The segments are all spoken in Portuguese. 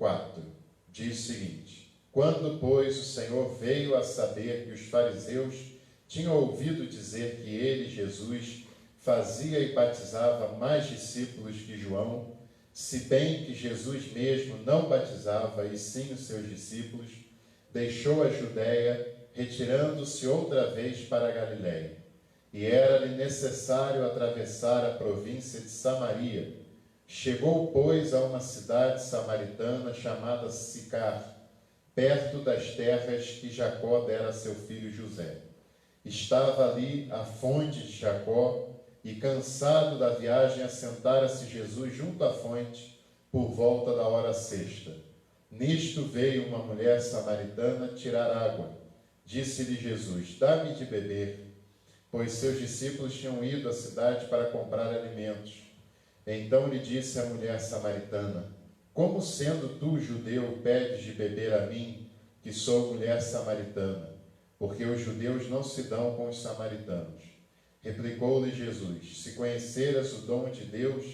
4 diz o seguinte: quando, pois, o Senhor veio a saber que os fariseus tinham ouvido dizer que ele, Jesus, fazia e batizava mais discípulos que João, se bem que Jesus mesmo não batizava, e sim os seus discípulos, deixou a Judéia, retirando-se outra vez para a Galiléia. E era-lhe necessário atravessar a província de Samaria. Chegou, pois, a uma cidade samaritana chamada Sicar, perto das terras que Jacó dera a seu filho José. Estava ali a fonte de Jacó, e cansado da viagem, assentara-se Jesus junto à fonte, por volta da hora sexta. Nisto veio uma mulher samaritana tirar água. Disse-lhe Jesus: dá-me de beber, pois seus discípulos tinham ido à cidade para comprar alimentos. Então lhe disse a mulher samaritana: como sendo tu, judeu, pedes de beber a mim, que sou mulher samaritana? Porque os judeus não se dão com os samaritanos. Replicou-lhe Jesus: se conheceras o dom de Deus,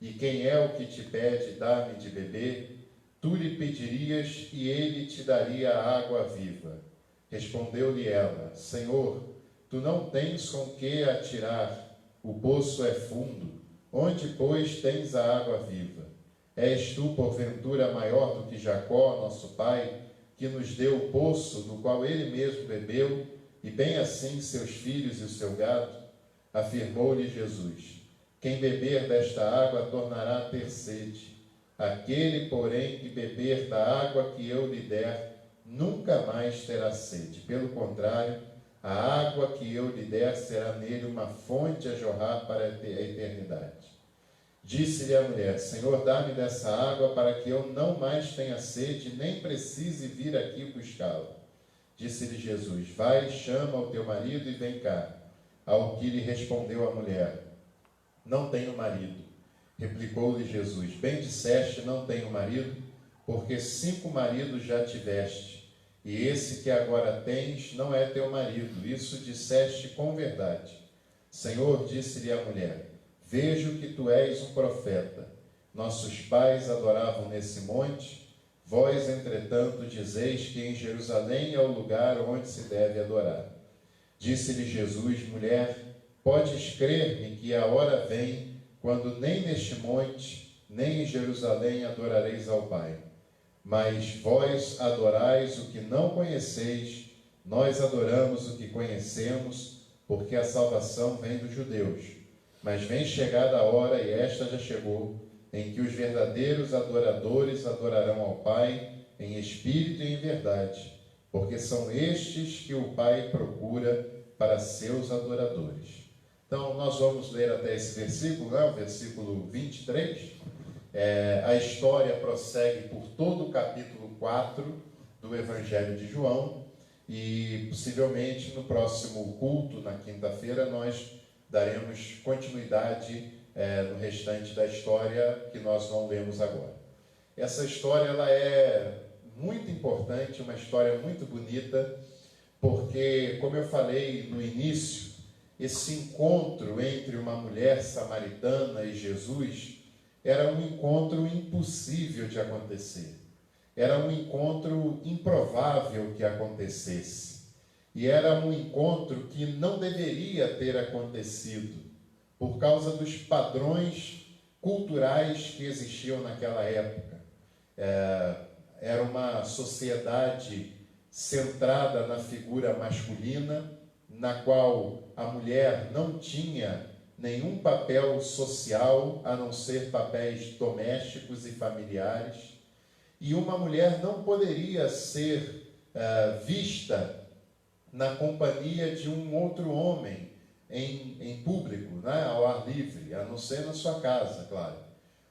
e quem é o que te pede, dá-me de beber, tu lhe pedirias, e ele te daria a água viva. Respondeu-lhe ela: Senhor, tu não tens com que atirar, o poço é fundo. Onde, pois, tens a água viva? És tu, porventura, maior do que Jacó, nosso pai, que nos deu o poço, do qual ele mesmo bebeu, e bem assim seus filhos e o seu gado? Afirmou-lhe Jesus: quem beber desta água tornará a ter sede. Aquele, porém, que beber da água que eu lhe der, nunca mais terá sede. Pelo contrário, a água que eu lhe der será nele uma fonte a jorrar para a eternidade. Disse-lhe a mulher: Senhor, dá-me dessa água para que eu não mais tenha sede, nem precise vir aqui buscá-la. Disse-lhe Jesus: vai, chama o teu marido e vem cá. Ao que lhe respondeu a mulher: não tenho marido. Replicou-lhe Jesus: bem disseste, não tenho marido, porque 5 maridos já tiveste, e esse que agora tens não é teu marido. Isso disseste com verdade. Senhor, disse-lhe a mulher: vejo que tu és um profeta. Nossos pais adoravam nesse monte, vós, entretanto, dizeis que em Jerusalém é o lugar onde se deve adorar. Disse-lhe Jesus: mulher, podes crer-me que a hora vem, quando nem neste monte, nem em Jerusalém adorareis ao Pai. Mas vós adorais o que não conheceis, nós adoramos o que conhecemos, porque a salvação vem dos judeus. Mas vem chegada a hora, e esta já chegou, em que os verdadeiros adoradores adorarão ao Pai em espírito e em verdade, porque são estes que o Pai procura para seus adoradores. Então, nós vamos ler até esse versículo, o versículo 23. A história prossegue por todo o capítulo 4 do Evangelho de João, e possivelmente no próximo culto, na quinta-feira, nós daremos continuidade no restante da história que nós não lemos agora. Essa história ela é muito importante, uma história muito bonita, porque, como eu falei no início, esse encontro entre uma mulher samaritana e Jesus era um encontro impossível de acontecer. Era um encontro improvável que acontecesse. E era um encontro que não deveria ter acontecido, por causa dos padrões culturais que existiam naquela época. Era uma sociedade centrada na figura masculina, na qual a mulher não tinha nenhum papel social, a não ser papéis domésticos e familiares. E uma mulher não poderia ser vista na companhia de um outro homem em público, né, ao ar livre, a não ser na sua casa, claro.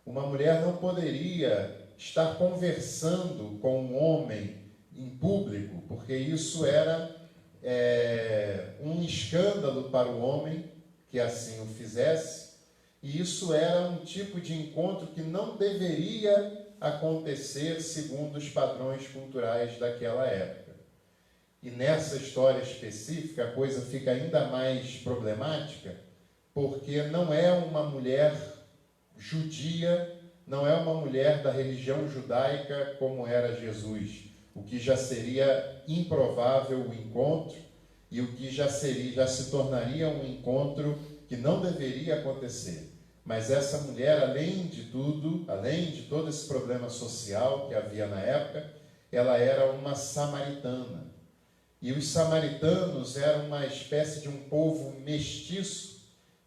Uma mulher não poderia estar conversando com um homem em público, porque isso era um escândalo para o homem que assim o fizesse, e isso era um tipo de encontro que não deveria acontecer segundo os padrões culturais daquela época. E nessa história específica a coisa fica ainda mais problemática, porque não é uma mulher judia não é uma mulher da religião judaica como era Jesus, o que já seria improvável o encontro e o que já se tornaria um encontro que não deveria acontecer. Mas essa mulher, além de tudo, além de todo esse problema social que havia na época, ela era uma samaritana. E os samaritanos eram uma espécie de um povo mestiço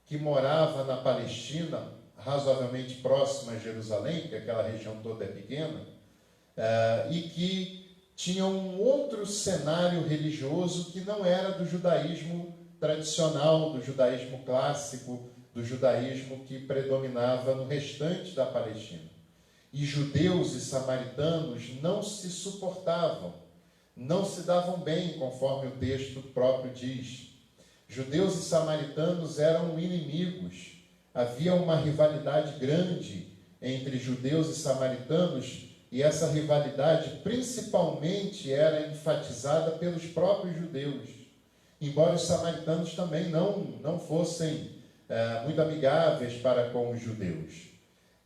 que morava na Palestina, razoavelmente próximo a Jerusalém, porque aquela região toda é pequena, e que tinha um outro cenário religioso que não era do judaísmo tradicional, do judaísmo clássico, do judaísmo que predominava no restante da Palestina. E judeus e samaritanos não se suportavam, não se davam bem, conforme o texto próprio diz. Judeus e samaritanos eram inimigos. Havia uma rivalidade grande entre judeus e samaritanos, e essa rivalidade principalmente era enfatizada pelos próprios judeus, embora os samaritanos também não fossem muito amigáveis para com os judeus.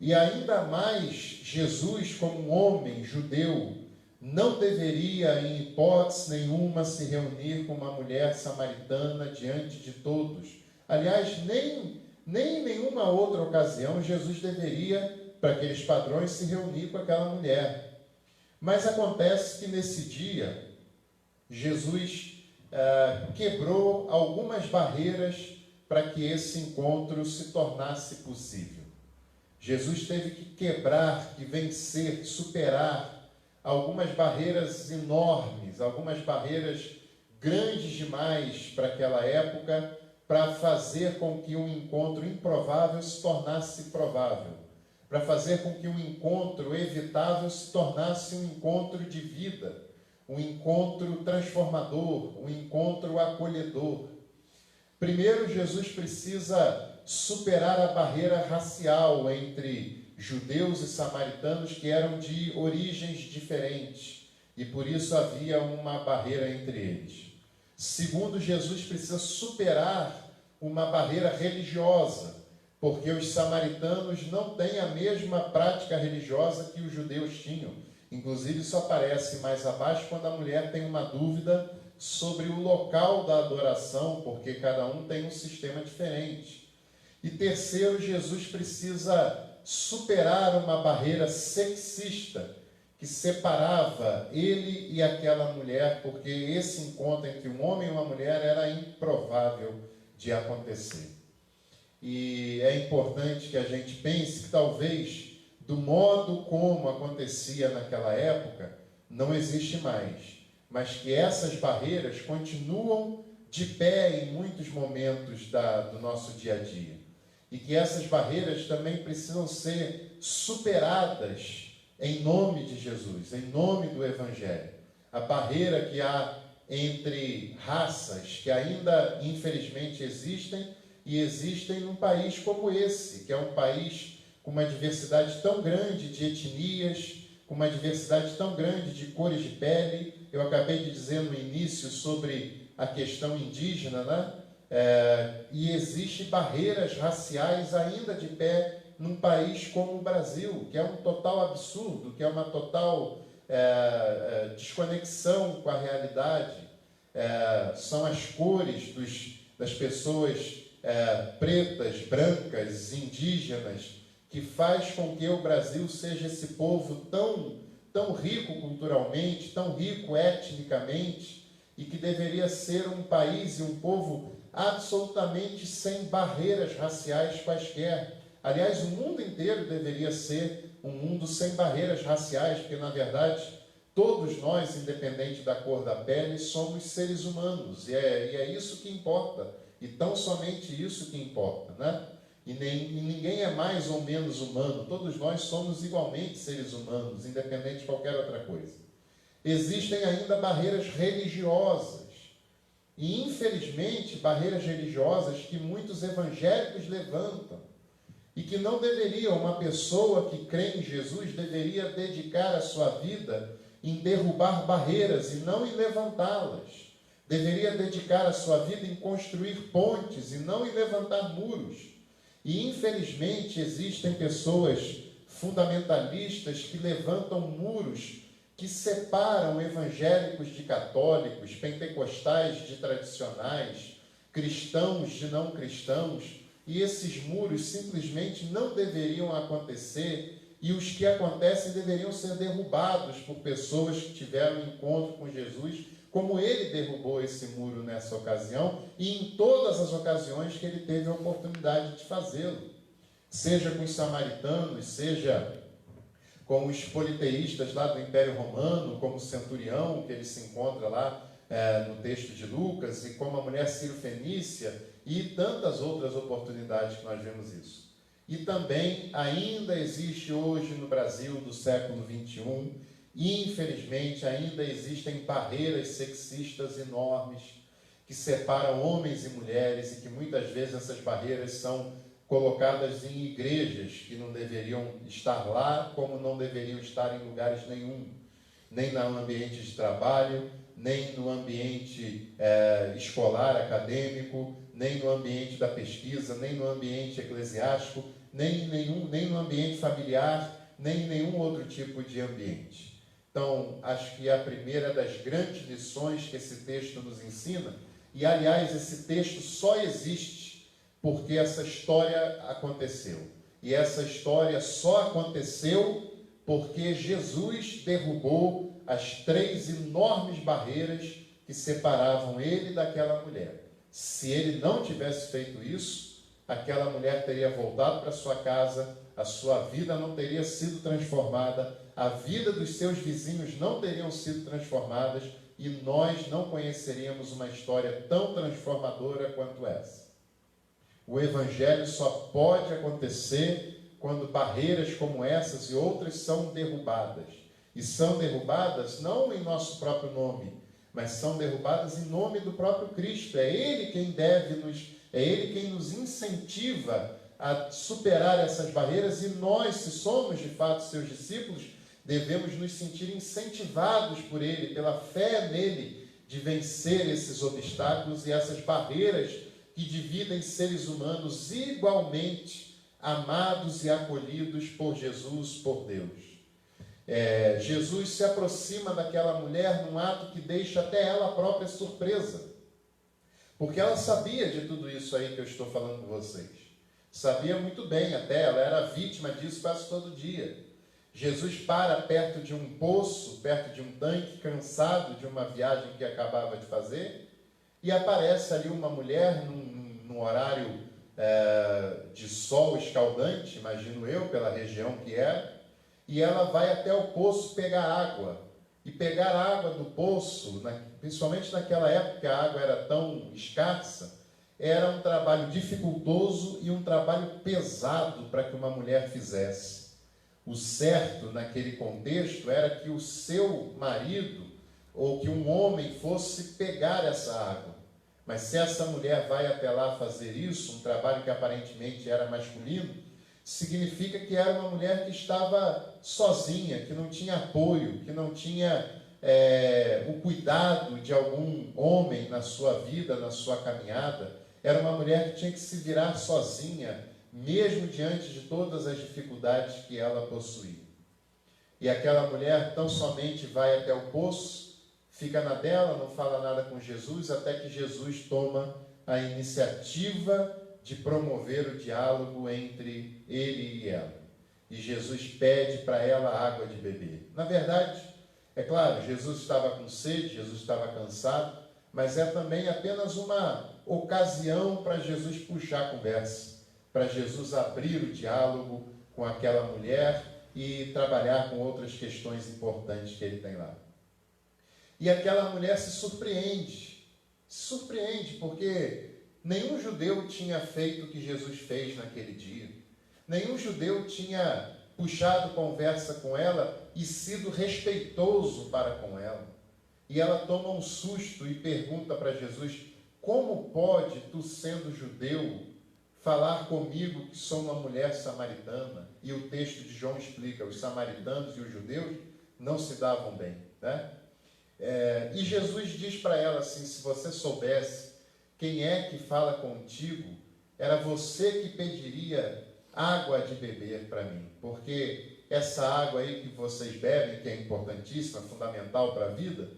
E ainda mais, Jesus, como um homem judeu, não deveria, em hipótese nenhuma, se reunir com uma mulher samaritana diante de todos. Aliás, nem em nenhuma outra ocasião Jesus deveria, para aqueles padrões, se reunir com aquela mulher. Mas acontece que nesse dia, Jesus quebrou algumas barreiras para que esse encontro se tornasse possível. Jesus teve que quebrar, que vencer, superar algumas barreiras enormes, algumas barreiras grandes demais para aquela época, para fazer com que um encontro improvável se tornasse provável, para fazer com que um encontro evitável se tornasse um encontro de vida, um encontro transformador, um encontro acolhedor. Primeiro, Jesus precisa superar a barreira racial entre judeus e samaritanos que eram de origens diferentes, e por isso havia uma barreira entre eles. Segundo, Jesus precisa superar uma barreira religiosa, porque os samaritanos não têm a mesma prática religiosa que os judeus tinham. Inclusive, isso aparece mais abaixo quando a mulher tem uma dúvida sobre o local da adoração, porque cada um tem um sistema diferente. E terceiro, Jesus precisa superar uma barreira sexista que separava ele e aquela mulher, porque esse encontro entre um homem e uma mulher era improvável de acontecer. E é importante que a gente pense que talvez do modo como acontecia naquela época não existe mais, mas que essas barreiras continuam de pé em muitos momentos do nosso dia a dia. E que essas barreiras também precisam ser superadas em nome de Jesus, em nome do Evangelho. A barreira que há entre raças, que ainda infelizmente existem, e existem num país como esse, que é um país com uma diversidade tão grande de etnias, com uma diversidade tão grande de cores de pele. Eu acabei de dizer no início sobre a questão indígena, né? E existem barreiras raciais ainda de pé num país como o Brasil, que é um total absurdo, que é uma total desconexão com a realidade. São as cores das pessoas pretas, brancas, indígenas, que faz com que o Brasil seja esse povo tão rico culturalmente, tão rico etnicamente, e que deveria ser um país e um povo absolutamente sem barreiras raciais quaisquer. Aliás, o mundo inteiro deveria ser um mundo sem barreiras raciais, porque, na verdade, todos nós, independente da cor da pele, somos seres humanos, e é isso que importa, e tão somente isso que importa, né? E ninguém é mais ou menos humano, todos nós somos igualmente seres humanos, independente de qualquer outra coisa. Existem ainda barreiras religiosas, e infelizmente barreiras religiosas que muitos evangélicos levantam, e que não deveriam, uma pessoa que crê em Jesus deveria dedicar a sua vida em derrubar barreiras e não em levantá-las. Deveria dedicar a sua vida em construir pontes e não em levantar muros. E infelizmente existem pessoas fundamentalistas que levantam muros que separam evangélicos de católicos, pentecostais de tradicionais, cristãos de não cristãos, e esses muros simplesmente não deveriam acontecer, e os que acontecem deveriam ser derrubados por pessoas que tiveram encontro com Jesus, como ele derrubou esse muro nessa ocasião e em todas as ocasiões que ele teve a oportunidade de fazê-lo, seja com os samaritanos, seja com os politeístas lá do Império Romano, como o centurião, que ele se encontra lá no texto de Lucas, e como a mulher Ciro-fenícia, e tantas outras oportunidades que nós vemos isso. E também ainda existe hoje no Brasil do século XXI, infelizmente, ainda existem barreiras sexistas enormes que separam homens e mulheres, e que muitas vezes essas barreiras são colocadas em igrejas que não deveriam estar lá, como não deveriam estar em lugares nenhum, nem no ambiente de trabalho, nem no ambiente escolar, acadêmico, nem no ambiente da pesquisa, nem no ambiente eclesiástico, nem no ambiente familiar, nem em nenhum outro tipo de ambiente. Então, acho que a primeira das grandes lições que esse texto nos ensina, e aliás, esse texto só existe porque essa história aconteceu. E essa história só aconteceu porque Jesus derrubou as 3 enormes barreiras que separavam ele daquela mulher. Se ele não tivesse feito isso, aquela mulher teria voltado para sua casa, a sua vida não teria sido transformada, a vida dos seus vizinhos não teriam sido transformadas e nós não conheceríamos uma história tão transformadora quanto essa. O Evangelho só pode acontecer quando barreiras como essas e outras são derrubadas. E são derrubadas não em nosso próprio nome, mas são derrubadas em nome do próprio Cristo. É Ele quem nos incentiva a superar essas barreiras, e nós, se somos de fato seus discípulos, devemos nos sentir incentivados por Ele, pela fé nele, de vencer esses obstáculos e essas barreiras que dividem seres humanos igualmente amados e acolhidos por Jesus, por Deus. Jesus se aproxima daquela mulher num ato que deixa até ela própria surpresa, porque ela sabia de tudo isso aí que eu estou falando com vocês. Sabia muito bem até, ela era vítima disso quase todo dia. Jesus para perto de um poço, perto de um tanque, cansado de uma viagem que acabava de fazer, e aparece ali uma mulher num horário de sol escaldante, imagino eu, pela região que era, e ela vai até o poço pegar água. E pegar água do poço, principalmente naquela época que a água era tão escassa, era um trabalho dificultoso e um trabalho pesado para que uma mulher fizesse. O certo naquele contexto era que o seu marido, ou que um homem fosse pegar essa água. Mas se essa mulher vai até lá fazer isso, um trabalho que aparentemente era masculino, significa que era uma mulher que estava sozinha, que não tinha apoio, que não tinha o cuidado de algum homem na sua vida, na sua caminhada. Era uma mulher que tinha que se virar sozinha, mesmo diante de todas as dificuldades que ela possuía. E aquela mulher tão somente vai até o poço, fica na dela, não fala nada com Jesus, até que Jesus toma a iniciativa de promover o diálogo entre ele e ela. E Jesus pede para ela água de beber. Na verdade, é claro, Jesus estava com sede, Jesus estava cansado, mas é também apenas uma ocasião para Jesus puxar a conversa, para Jesus abrir o diálogo com aquela mulher e trabalhar com outras questões importantes que ele tem lá. E aquela mulher se surpreende porque nenhum judeu tinha feito o que Jesus fez naquele dia. Nenhum judeu tinha puxado conversa com ela e sido respeitoso para com ela. E ela toma um susto e pergunta para Jesus: como pode, tu sendo judeu, falar comigo que sou uma mulher samaritana? E o texto de João explica, os samaritanos e os judeus não se davam bem, né? E Jesus diz para ela assim: se você soubesse quem é que fala contigo, era você que pediria água de beber para mim, porque essa água aí que vocês bebem, que é importantíssima, fundamental para a vida,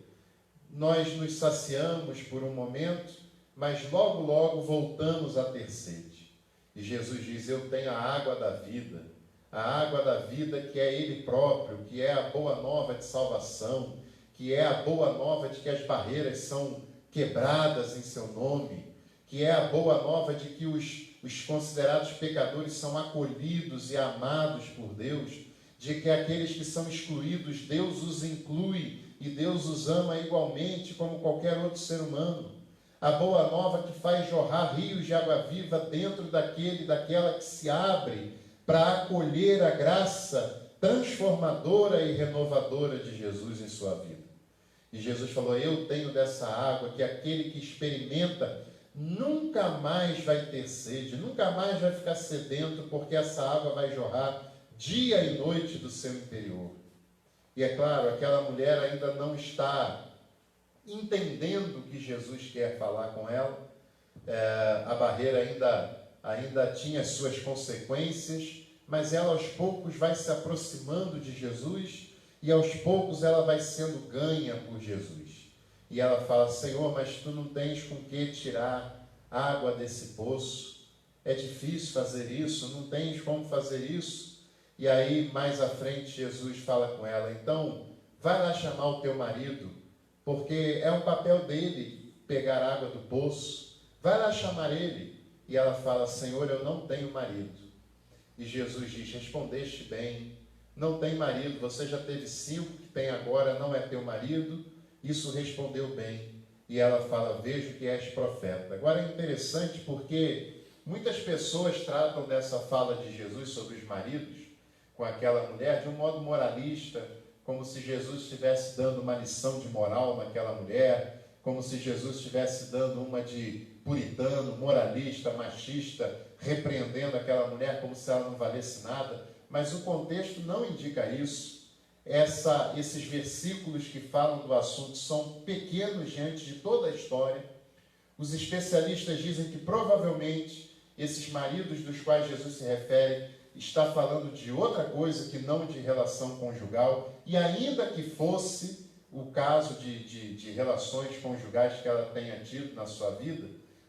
nós nos saciamos por um momento, mas logo, logo voltamos a ter sede. E Jesus diz, eu tenho a água da vida que é Ele próprio, que é a boa nova de salvação, que é a boa nova de que as barreiras são quebradas em seu nome, que é a boa nova de que os considerados pecadores são acolhidos e amados por Deus, de que aqueles que são excluídos, Deus os inclui e Deus os ama igualmente como qualquer outro ser humano. A boa nova que faz jorrar rios de água viva dentro daquela que se abre para acolher a graça transformadora e renovadora de Jesus em sua vida. E Jesus falou, eu tenho dessa água que aquele que experimenta nunca mais vai ter sede, nunca mais vai ficar sedento, porque essa água vai jorrar dia e noite do seu interior. E é claro, aquela mulher ainda não está entendendo o que Jesus quer falar com ela, a barreira ainda tinha as suas consequências, mas ela aos poucos vai se aproximando de Jesus e aos poucos ela vai sendo ganha por Jesus. E ela fala, Senhor, mas tu não tens com que tirar água desse poço, é difícil fazer isso, não tens como fazer isso. E aí mais à frente Jesus fala com ela, então vai lá chamar o teu marido, porque é um papel dele pegar água do poço, vai lá chamar ele. E ela fala, Senhor, eu não tenho marido. E Jesus diz, respondeste bem, não tem marido, você já teve 5, que tem agora, não é teu marido, isso respondeu bem. E ela fala, vejo que és profeta. Agora é interessante porque muitas pessoas tratam dessa fala de Jesus sobre os maridos, com aquela mulher, de um modo moralista, como se Jesus estivesse dando uma lição de moral naquela mulher, como se Jesus estivesse dando uma de puritano, moralista, machista, repreendendo aquela mulher como se ela não valesse nada. Mas o contexto não indica isso. Esses versículos que falam do assunto são pequenos diante de toda a história. Os especialistas dizem que provavelmente esses maridos dos quais Jesus se refere está falando de outra coisa que não de relação conjugal, e ainda que fosse o caso de relações conjugais que ela tenha tido na sua vida,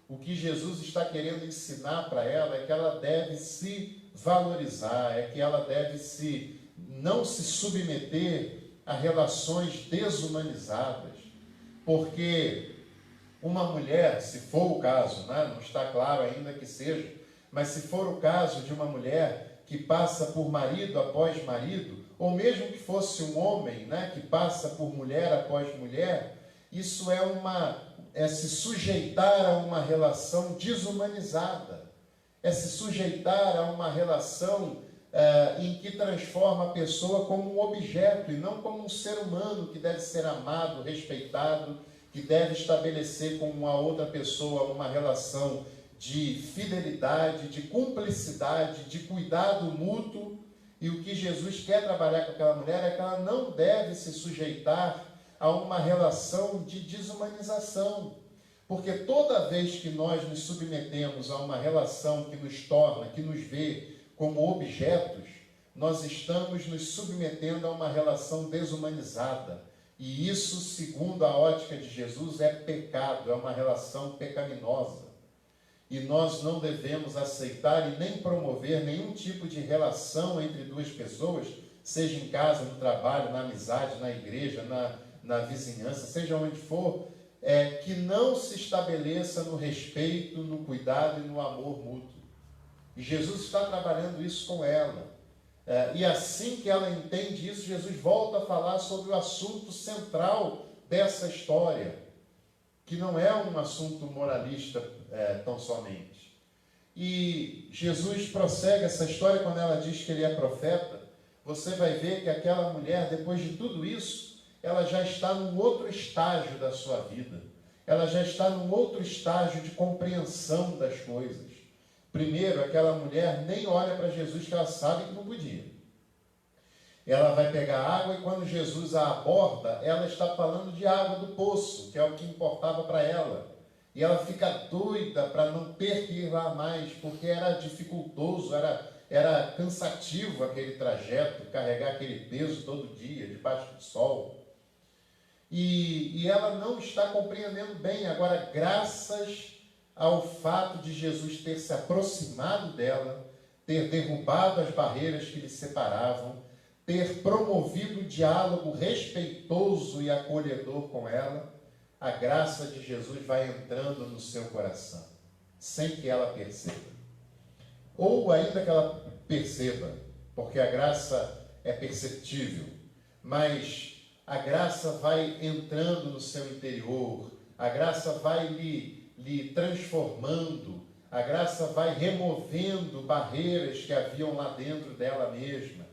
o que Jesus está querendo ensinar para ela é que ela deve se valorizar, é que ela deve não se submeter a relações desumanizadas, porque uma mulher, se for o caso, né, não está claro ainda que seja, mas se for o caso de uma mulher que passa por marido após marido, ou mesmo que fosse um homem, né, que passa por mulher após mulher, isso é se sujeitar a uma relação desumanizada, é se sujeitar a uma relação em que transforma a pessoa como um objeto e não como um ser humano que deve ser amado, respeitado, que deve estabelecer com uma outra pessoa uma relação de fidelidade, de cumplicidade, de cuidado mútuo. E o que Jesus quer trabalhar com aquela mulher é que ela não deve se sujeitar a uma relação de desumanização. Porque toda vez que nós nos submetemos a uma relação que nos torna, que nos vê como objetos, nós estamos nos submetendo a uma relação desumanizada. E isso, segundo a ótica de Jesus, é pecado, é uma relação pecaminosa. E nós não devemos aceitar e nem promover nenhum tipo de relação entre duas pessoas, seja em casa, no trabalho, na amizade, na igreja, na vizinhança, seja onde for, que não se estabeleça no respeito, no cuidado e no amor mútuo. E Jesus está trabalhando isso com ela. E assim que ela entende isso, Jesus volta a falar sobre o assunto central dessa história, que não é um assunto moralista tão somente. E Jesus prossegue essa história quando ela diz que ele é profeta. Você vai ver que aquela mulher, depois de tudo isso, ela já está num outro estágio da sua vida. Ela já está num outro estágio de compreensão das coisas. Primeiro, aquela mulher nem olha para Jesus, que ela sabe que não podia. Ela vai pegar água e quando Jesus a aborda, ela está falando de água do poço, que é o que importava para ela. E ela fica doida para não ter que ir lá mais, porque era dificultoso, era cansativo aquele trajeto, carregar aquele peso todo dia, debaixo do sol. E ela não está compreendendo bem. Agora, graças ao fato de Jesus ter se aproximado dela, ter derrubado as barreiras que lhe separavam, ter promovido o diálogo respeitoso e acolhedor com ela, a graça de Jesus vai entrando no seu coração, sem que ela perceba. Ou ainda que ela perceba, porque a graça é perceptível, mas a graça vai entrando no seu interior, a graça vai lhe transformando, a graça vai removendo barreiras que haviam lá dentro dela mesma,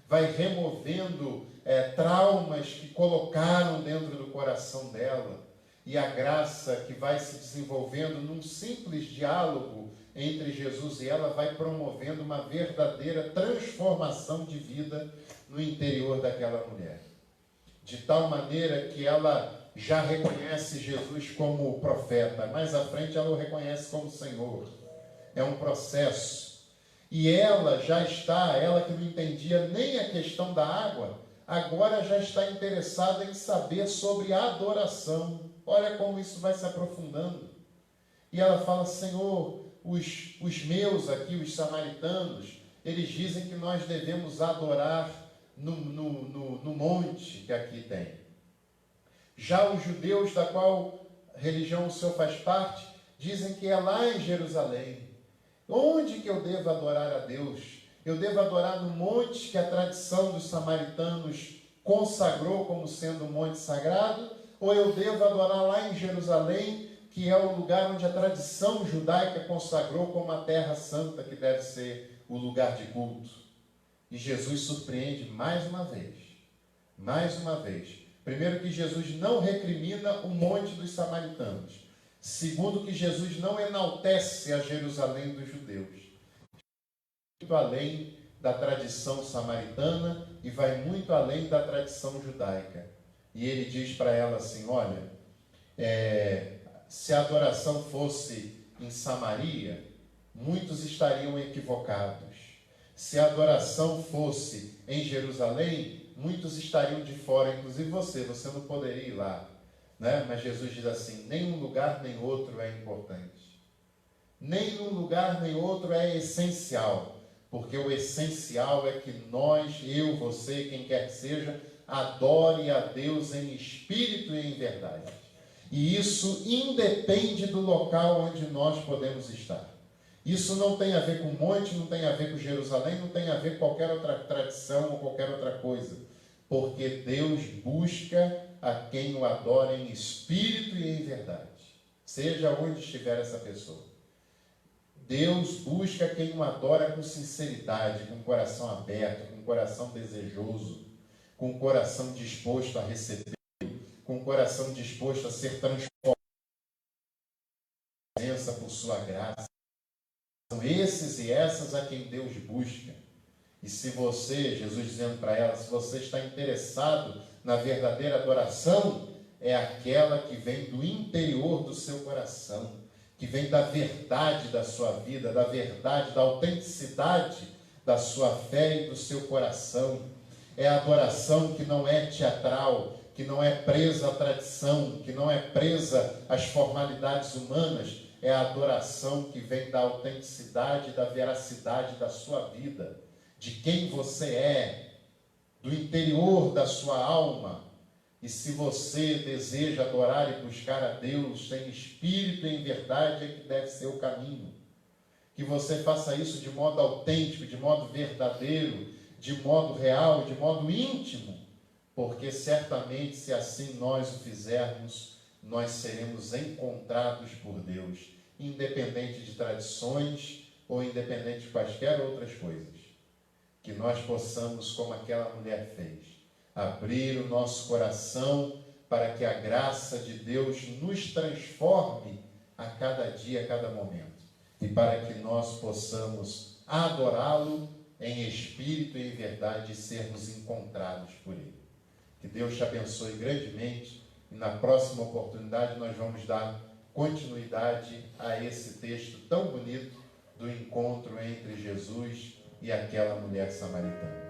vai removendo traumas que colocaram dentro do coração dela, e a graça que vai se desenvolvendo num simples diálogo entre Jesus e ela vai promovendo uma verdadeira transformação de vida no interior daquela mulher. De tal maneira que ela já reconhece Jesus como profeta, mais à frente ela o reconhece como Senhor. É um processo. E ela já está, ela que não entendia nem a questão da água, agora já está interessada em saber sobre a adoração. Olha como isso vai se aprofundando. E ela fala: Senhor, os meus aqui, os samaritanos, eles dizem que nós devemos adorar no monte que aqui tem. Já os judeus, da qual religião o Senhor faz parte, dizem que é lá em Jerusalém. Onde que eu devo adorar a Deus? Eu devo adorar no monte que a tradição dos samaritanos consagrou como sendo um monte sagrado? Ou eu devo adorar lá em Jerusalém, que é o lugar onde a tradição judaica consagrou como a terra santa, que deve ser o lugar de culto? E Jesus surpreende mais uma vez. Mais uma vez. Primeiro, que Jesus não recrimina o monte dos samaritanos. Segundo, que Jesus não enaltece a Jerusalém dos judeus. Muito além da tradição samaritana e vai muito além da tradição judaica. E ele diz para ela assim: olha, se a adoração fosse em Samaria, muitos estariam equivocados. Se a adoração fosse em Jerusalém, muitos estariam de fora, inclusive você não poderia ir lá. Né? Mas Jesus diz assim: nenhum lugar nem outro é importante. Nenhum lugar nem outro é essencial. Porque o essencial é que nós, eu, você, quem quer que seja, adore a Deus em espírito e em verdade. E isso independe do local onde nós podemos estar. Isso não tem a ver com monte, não tem a ver com Jerusalém, não tem a ver com qualquer outra tradição ou qualquer outra coisa. Porque Deus busca a quem o adora em espírito e em verdade. Seja onde estiver essa pessoa. Deus busca quem o adora com sinceridade, com o coração aberto, com o coração desejoso, com o coração disposto a receber, com o coração disposto a ser transformado por sua graça. São esses e essas a quem Deus busca. E se você, Jesus dizendo para ela, se você está interessado na verdadeira adoração, é aquela que vem do interior do seu coração, que vem da verdade da sua vida, da verdade, da autenticidade da sua fé e do seu coração. É a adoração que não é teatral, que não é presa à tradição, que não é presa às formalidades humanas. É a adoração que vem da autenticidade, da veracidade da sua vida, de quem você é, do interior da sua alma. E se você deseja adorar e buscar a Deus em espírito e em verdade, é que deve ser o caminho. Que você faça isso de modo autêntico, de modo verdadeiro, de modo real, de modo íntimo, porque certamente, se assim nós o fizermos, nós seremos encontrados por Deus, independente de tradições ou independente de quaisquer outras coisas. Que nós possamos, como aquela mulher fez, abrir o nosso coração para que a graça de Deus nos transforme a cada dia, a cada momento. E para que nós possamos adorá-lo em espírito e em verdade e sermos encontrados por Ele. Que Deus te abençoe grandemente e na próxima oportunidade nós vamos dar continuidade a esse texto tão bonito do encontro entre Jesus e aquela mulher samaritana.